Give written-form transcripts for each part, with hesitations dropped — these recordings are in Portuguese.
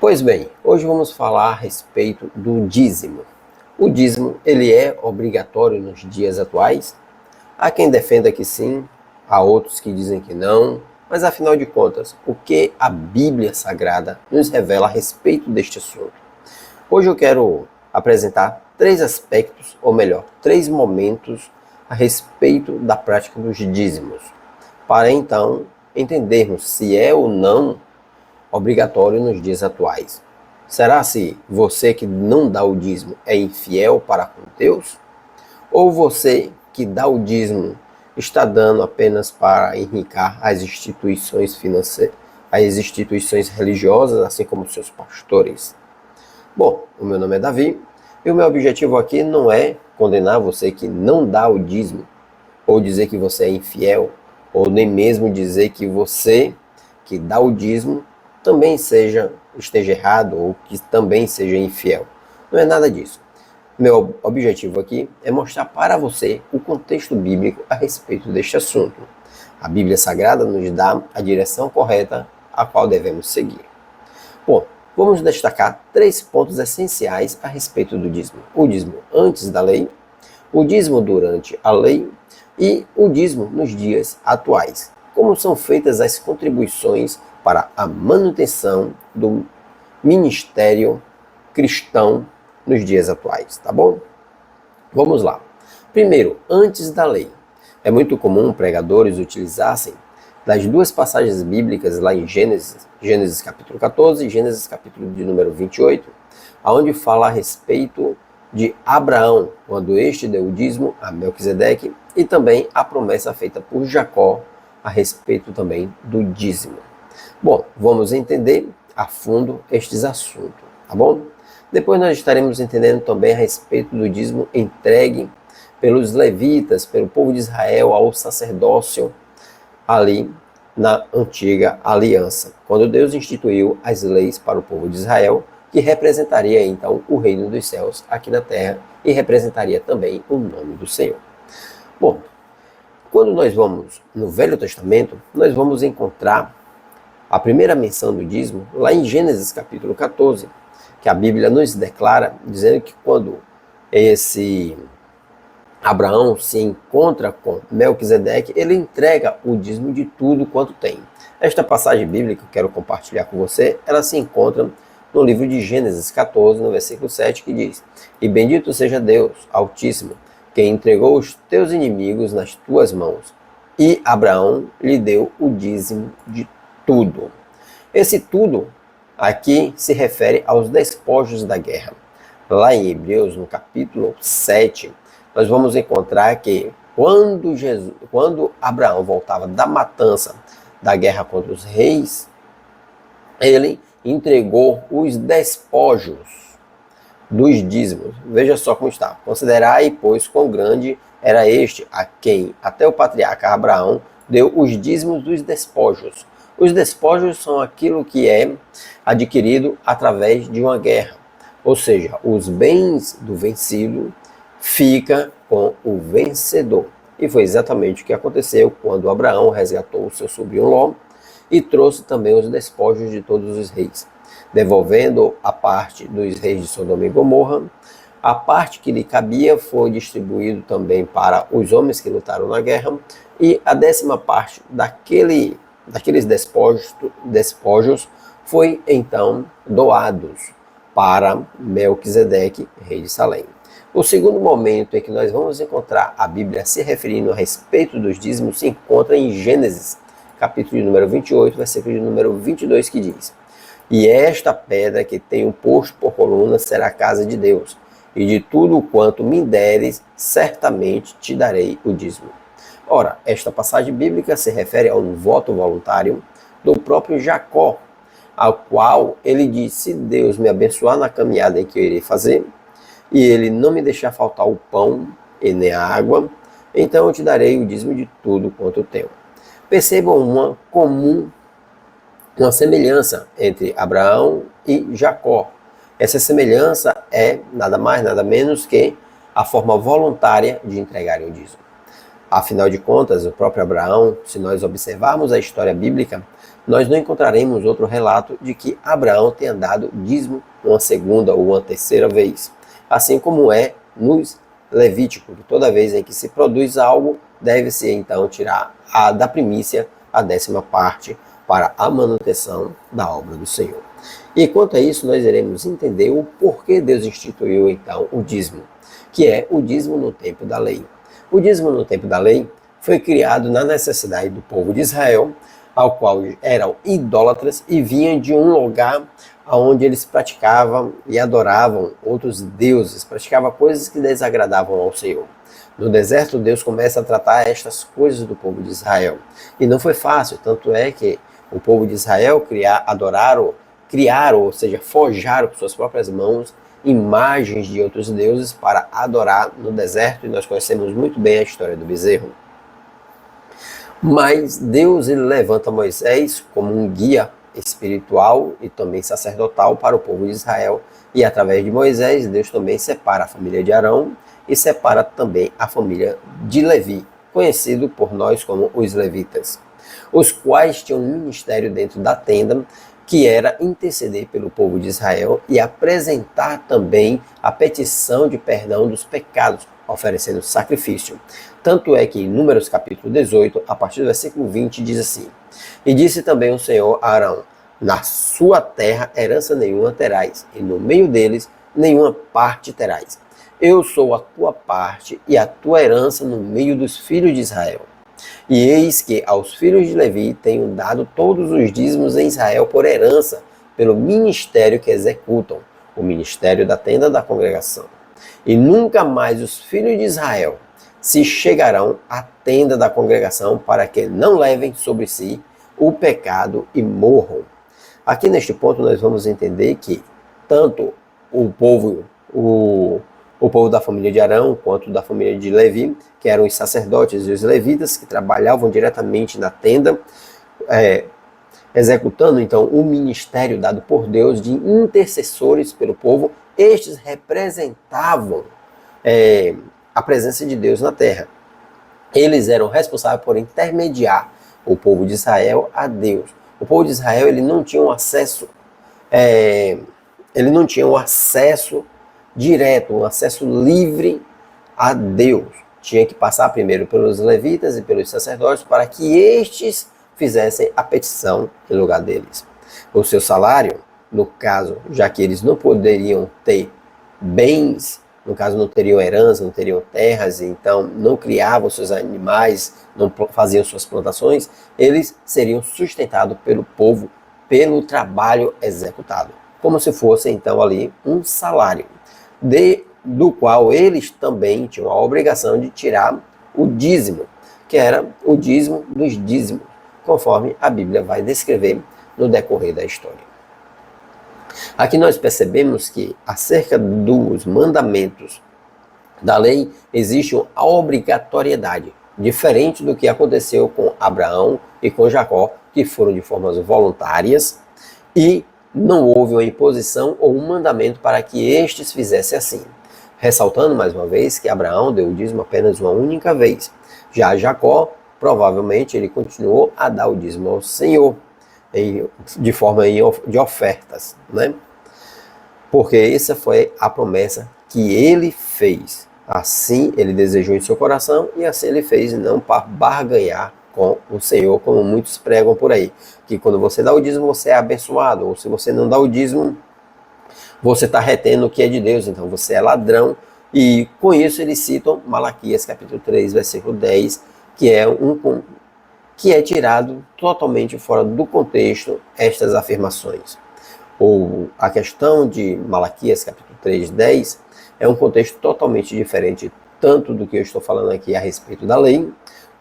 Pois bem, hoje vamos falar a respeito do dízimo. O dízimo, ele é obrigatório nos dias atuais? Há quem defenda que sim, há outros que dizem que não, mas afinal de contas, o que a Bíblia Sagrada nos revela a respeito deste assunto? Hoje eu quero apresentar três aspectos, ou melhor, três momentos a respeito da prática dos dízimos, para então entendermos se é ou não obrigatório nos dias atuais. Será se você que não dá o dízimo é infiel para com Deus? Ou você que dá o dízimo está dando apenas para enriquecer as instituições financeiras, as instituições religiosas, assim como seus pastores? Bom, o meu nome é Davi e o meu objetivo aqui não é condenar você que não dá o dízimo, ou dizer que você é infiel, ou nem mesmo dizer que você que dá o dízimo também esteja errado ou que também seja infiel. Não é nada disso. Meu objetivo aqui é mostrar para você o contexto bíblico a respeito deste assunto. A Bíblia Sagrada nos dá a direção correta a qual devemos seguir. Bom, vamos destacar três pontos essenciais a respeito do dízimo. O dízimo antes da lei, o dízimo durante a lei e o dízimo nos dias atuais. Como são feitas as contribuições para a manutenção do ministério cristão nos dias atuais, tá bom? Vamos lá. Primeiro, antes da lei. É muito comum pregadores utilizassem das duas passagens bíblicas lá em Gênesis capítulo 14 e Gênesis capítulo de número 28, onde fala a respeito de Abraão, quando este deu o dízimo a Melquisedeque, e também a promessa feita por Jacó a respeito também do dízimo. Bom, vamos entender a fundo estes assuntos, tá bom? Depois nós estaremos entendendo também a respeito do dízimo entregue pelos levitas, pelo povo de Israel ao sacerdócio ali na antiga aliança, quando Deus instituiu as leis para o povo de Israel, que representaria então o reino dos céus aqui na terra e representaria também o nome do Senhor. Bom, quando nós vamos no Velho Testamento, nós vamos encontrar a primeira menção do dízimo lá em Gênesis capítulo 14, que a Bíblia nos declara, dizendo que quando esse Abraão se encontra com Melquisedeque, ele entrega o dízimo de tudo quanto tem. Esta passagem bíblica que eu quero compartilhar com você, ela se encontra no livro de Gênesis 14, no versículo 7, que diz: "E bendito seja Deus Altíssimo, que entregou os teus inimigos nas tuas mãos, e Abraão lhe deu o dízimo de tudo." Esse tudo aqui se refere aos despojos da guerra. Lá em Hebreus, no capítulo 7, nós vamos encontrar que quando Abraão voltava da matança da guerra contra os reis, ele entregou os despojos dos dízimos. Veja só como está. "Considerai, pois, quão grande era este a quem até o patriarca Abraão deu os dízimos dos despojos." Os despojos são aquilo que é adquirido através de uma guerra. Ou seja, os bens do vencido fica com o vencedor. E foi exatamente o que aconteceu quando Abraão resgatou o seu sobrinho Ló e trouxe também os despojos de todos os reis, devolvendo a parte dos reis de Sodoma e Gomorra. A parte que lhe cabia foi distribuído também para os homens que lutaram na guerra, e a 10ª parte daqueles despojos foi então doados para Melquisedeque, rei de Salém. O segundo momento em que nós vamos encontrar a Bíblia se referindo a respeito dos dízimos se encontra em Gênesis, capítulo de número 28, versículo de número 22, que diz: "E esta pedra que tenho posto por coluna será a casa de Deus, e de tudo quanto me deres, certamente te darei o dízimo." Ora, esta passagem bíblica se refere ao voto voluntário do próprio Jacó, ao qual ele disse: "Se Deus me abençoar na caminhada em que eu irei fazer, e ele não me deixar faltar o pão e nem a água, então eu te darei o dízimo de tudo quanto tenho." Percebam uma semelhança entre Abraão e Jacó. Essa semelhança é nada mais, nada menos que a forma voluntária de entregar o dízimo. Afinal de contas, o próprio Abraão, se nós observarmos a história bíblica, nós não encontraremos outro relato de que Abraão tenha dado dízimo uma segunda ou uma terceira vez. Assim como é nos Levítico, que toda vez em que se produz algo, deve-se então tirar da primícia a 10ª parte para a manutenção da obra do Senhor. E quanto a isso, nós iremos entender o porquê Deus instituiu então o dízimo, que é o dízimo no tempo da lei. O dízimo no tempo da lei foi criado na necessidade do povo de Israel, ao qual eram idólatras e vinham de um lugar onde eles praticavam e adoravam outros deuses, praticavam coisas que desagradavam ao Senhor. No deserto, Deus começa a tratar estas coisas do povo de Israel. E não foi fácil, tanto é que o povo de Israel criaram, ou seja, forjaram com suas próprias mãos imagens de outros deuses para adorar no deserto, e nós conhecemos muito bem a história do bezerro. Mas Deus ele levanta Moisés como um guia espiritual e também sacerdotal para o povo de Israel, e através de Moisés, Deus também separa a família de Arão e separa também a família de Levi, conhecido por nós como os levitas, os quais tinham um ministério dentro da tenda, que era interceder pelo povo de Israel e apresentar também a petição de perdão dos pecados, oferecendo sacrifício. Tanto é que em Números capítulo 18, a partir do versículo 20, diz assim: E disse também o Senhor a Arão: Na sua terra herança nenhuma terás, e no meio deles nenhuma parte terás. Eu sou a tua parte e a tua herança no meio dos filhos de Israel. E eis que aos filhos de Levi tenho dado todos os dízimos em Israel por herança, pelo ministério que executam, o ministério da tenda da congregação. E nunca mais os filhos de Israel se chegarão à tenda da congregação, para que não levem sobre si o pecado e morram. Aqui neste ponto nós vamos entender que tanto o povo da família de Arão, quanto da família de Levi, que eram os sacerdotes e os levitas, que trabalhavam diretamente na tenda, executando então o ministério dado por Deus de intercessores pelo povo. Estes representavam a presença de Deus na terra. Eles eram responsáveis por intermediar o povo de Israel a Deus. O povo de Israel ele não tinha um acesso direto, um acesso livre a Deus. Tinha que passar primeiro pelos levitas e pelos sacerdotes para que estes fizessem a petição em lugar deles. O seu salário, no caso, já que eles não poderiam ter bens, no caso não teriam herança, não teriam terras, então não criavam seus animais, não faziam suas plantações, eles seriam sustentados pelo povo pelo trabalho executado, como se fosse então ali um salário, do qual eles também tinham a obrigação de tirar o dízimo, que era o dízimo dos dízimos, conforme a Bíblia vai descrever no decorrer da história. Aqui nós percebemos que, acerca dos mandamentos da lei, existe uma obrigatoriedade, diferente do que aconteceu com Abraão e com Jacó, que foram de formas voluntárias, e não houve uma imposição ou um mandamento para que estes fizessem assim. Ressaltando mais uma vez que Abraão deu o dízimo apenas uma única vez. Já Jacó, provavelmente, ele continuou a dar o dízimo ao Senhor, de forma de ofertas, né? Porque essa foi a promessa que ele fez. Assim ele desejou em seu coração e assim ele fez, não para barganhar com o Senhor, como muitos pregam por aí, que quando você dá o dízimo você é abençoado, ou se você não dá o dízimo você está retendo o que é de Deus, então você é ladrão. E com isso eles citam Malaquias capítulo 3, versículo 10, que é tirado totalmente fora do contexto estas afirmações. Ou a questão de Malaquias capítulo 3, 10 é um contexto totalmente diferente, tanto do que eu estou falando aqui a respeito da lei,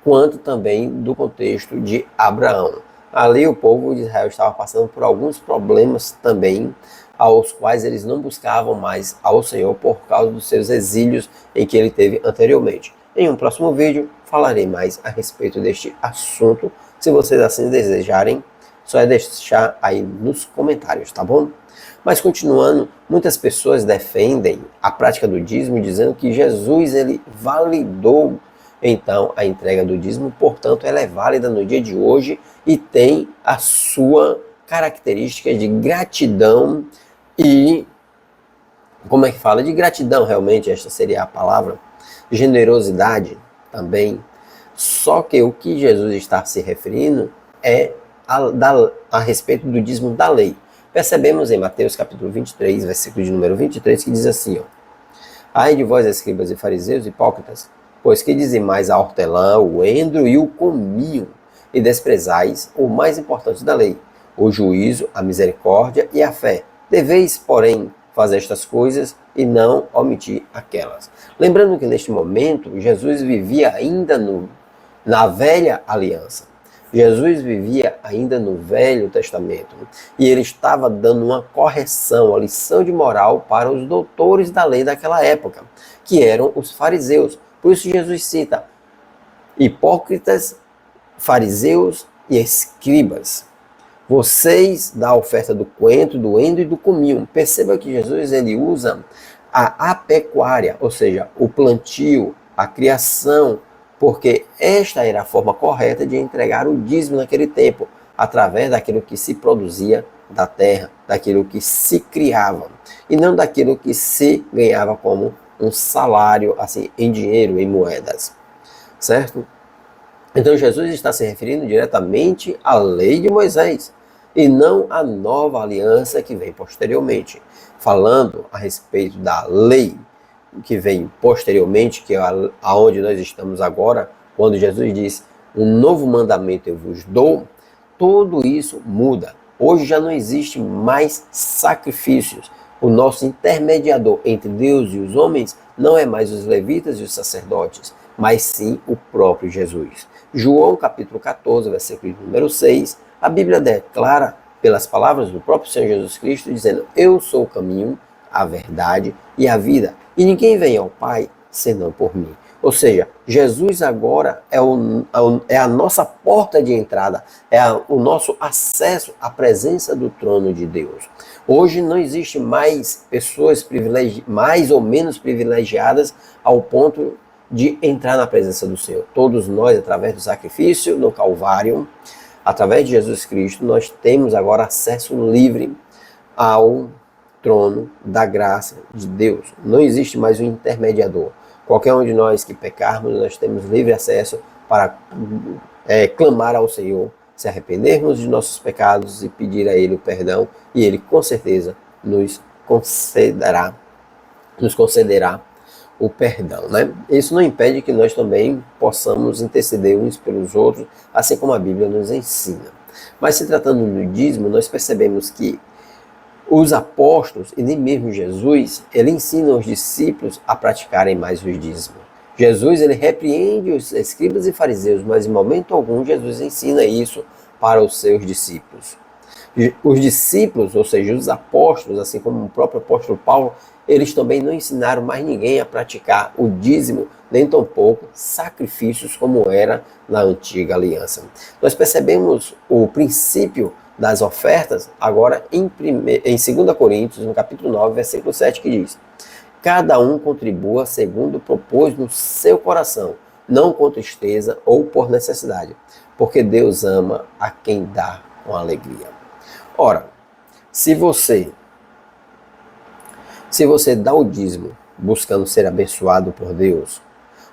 quanto também do contexto de Abraão. Ali o povo de Israel estava passando por alguns problemas também, aos quais eles não buscavam mais ao Senhor por causa dos seus exílios em que ele teve anteriormente. Em um próximo vídeo falarei mais a respeito deste assunto. Se vocês assim desejarem, só é deixar aí nos comentários, tá bom? Mas continuando, muitas pessoas defendem a prática do dízimo dizendo que Jesus ele validou Então, a entrega do dízimo, portanto, ela é válida no dia de hoje e tem a sua característica de gratidão e, como é que fala? De gratidão, realmente, esta seria a palavra. Generosidade também. Só que o que Jesus está se referindo é a respeito do dízimo da lei. Percebemos em Mateus capítulo 23, versículo de número 23, que diz assim, ó: Ai de vós, escribas e fariseus hipócritas, pois que dizimais a hortelã, o endro e o cominho, e desprezais o mais importante da lei, o juízo, a misericórdia e a fé. Deveis, porém, fazer estas coisas e não omitir aquelas. Lembrando que neste momento, Jesus vivia ainda na velha aliança. Jesus vivia ainda no Velho Testamento e ele estava dando uma correção, uma lição de moral para os doutores da lei daquela época, que eram os fariseus. Por isso Jesus cita hipócritas, fariseus e escribas. Vocês da oferta do coentro, do endro e do cominho. Perceba que Jesus ele usa a pecuária, ou seja, o plantio, a criação, porque esta era a forma correta de entregar o dízimo naquele tempo, através daquilo que se produzia da terra, daquilo que se criava, e não daquilo que se ganhava como um salário, assim, em dinheiro, em moedas, certo? Então Jesus está se referindo diretamente à lei de Moisés, e não à nova aliança que vem posteriormente, falando a respeito da lei que vem posteriormente, que é aonde nós estamos agora, quando Jesus diz, um novo mandamento eu vos dou, tudo isso muda. Hoje já não existe mais sacrifícios. O nosso intermediador entre Deus e os homens não é mais os levitas e os sacerdotes, mas sim o próprio Jesus. João capítulo 14, versículo número 6, a Bíblia declara, pelas palavras do próprio Senhor Jesus Cristo, dizendo, eu sou o caminho, a verdade e a vida, e ninguém vem ao Pai senão por mim. Ou seja, Jesus agora é a nossa porta de entrada, o nosso acesso à presença do trono de Deus. Hoje não existe mais pessoas mais ou menos privilegiadas ao ponto de entrar na presença do Senhor. Todos nós, através do sacrifício no Calvário, através de Jesus Cristo, nós temos agora acesso livre ao trono da graça de Deus. Não existe mais um intermediador. Qualquer um de nós que pecarmos, nós temos livre acesso para clamar ao Senhor, se arrependermos de nossos pecados e pedir a Ele o perdão, e Ele com certeza nos concederá o perdão, né? Isso não impede que nós também possamos interceder uns pelos outros, assim como a Bíblia nos ensina. Mas se tratando do dízimo, nós percebemos que os apóstolos, e nem mesmo Jesus, ele ensina os discípulos a praticarem mais os dízimos. Jesus, ele repreende os escribas e fariseus, mas em momento algum Jesus ensina isso para os seus discípulos. Os discípulos, ou seja, os apóstolos, assim como o próprio apóstolo Paulo, eles também não ensinaram mais ninguém a praticar o dízimo, nem tampouco sacrifícios como era na antiga aliança. Nós percebemos o princípio das ofertas agora em 2 Coríntios, no capítulo 9, versículo 7, que diz: cada um contribua segundo propôs no seu coração, não com tristeza ou por necessidade, porque Deus ama a quem dá com alegria. Ora, se você dá o dízimo buscando ser abençoado por Deus,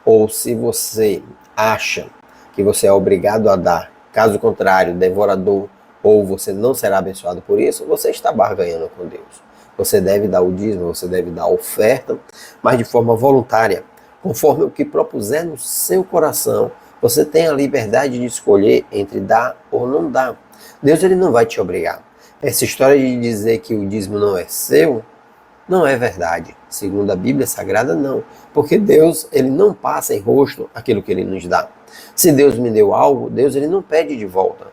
ou se você acha que você é obrigado a dar, caso contrário, devorador, ou você não será abençoado por isso, você está barganhando com Deus. Você deve dar o dízimo, você deve dar a oferta, mas de forma voluntária, conforme o que propuser no seu coração. Você tem a liberdade de escolher entre dar ou não dar. Deus, ele não vai te obrigar. Essa história de dizer que o dízimo não é seu, não é verdade. Segundo a Bíblia Sagrada, não. Porque Deus, ele não passa em rosto aquilo que ele nos dá. Se Deus me deu algo, Deus, ele não pede de volta.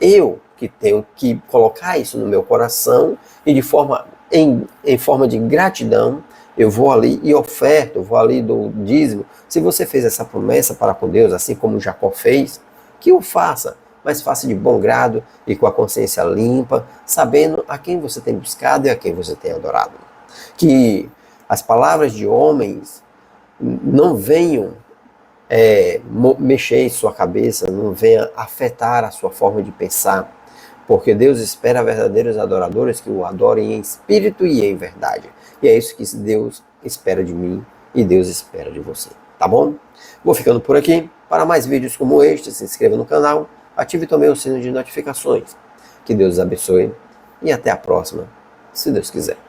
Eu que tenho que colocar isso no meu coração e em forma de gratidão, eu vou ali e oferto, eu vou ali do dízimo. Se você fez essa promessa para com Deus, assim como Jacó fez, que o faça, mas faça de bom grado e com a consciência limpa, sabendo a quem você tem buscado e a quem você tem adorado. Que as palavras de homens não venham mexer em sua cabeça, não venha afetar a sua forma de pensar, porque Deus espera verdadeiros adoradores que o adorem em espírito e em verdade. E é isso que Deus espera de mim e Deus espera de você, tá bom? Vou ficando por aqui. Para mais vídeos como este, se inscreva no canal, ative também o sino de notificações. Que Deus os abençoe e até a próxima, se Deus quiser.